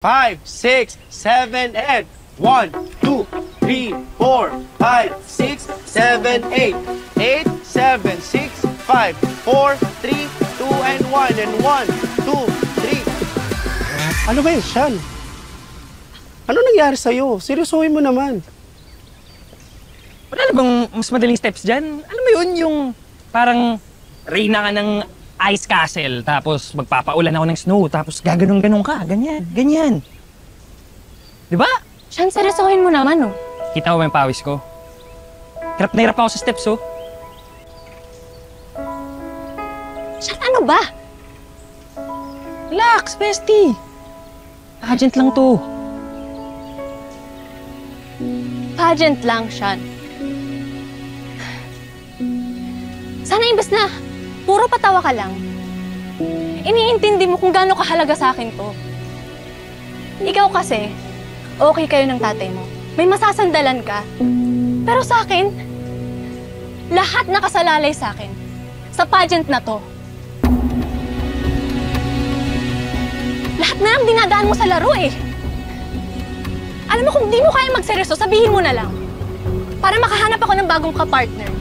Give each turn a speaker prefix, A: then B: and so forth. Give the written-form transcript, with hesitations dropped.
A: 5, 6, 7, 8. 1, 2, 3, 4, 5, 6, 7, 8. 8, 7, 6, 5, 4, 3, 2, and 1. And 1, 2, 3. Ano ba yun, Sean? Ano nangyari sa'yo? Seryosohin mo naman.
B: Wala na bang mas madaling steps dyan? Alam mo yun, yung parang reyna ka ng ice castle, tapos magpapaulan ako ng snow, tapos gaganong-ganong ka, ganyan, ganyan. Di ba?
C: Sean, seryosohin mo naman, oh.
B: Kita mo ba yung pawis ko? Hirap na hirap ako sa steps, oh.
C: Sean, ano ba?
B: Relax, bestie. Pageant lang to.
C: Pageant lang, Sean. Sana imbes na puro patawa ka lang, iniintindi mo kung gaano kahalaga sa akin to. Ikaw kasi, okay kayo ng tatay mo. May masasandalan ka. Pero sa akin, lahat nakasalalay sa akin. Sa pageant na to. Lahat na lang dinadaan mo sa laro eh. Alam mo, kung di mo kaya magseryoso, sabihin mo na lang. Para makahanap ako ng bagong kapartner.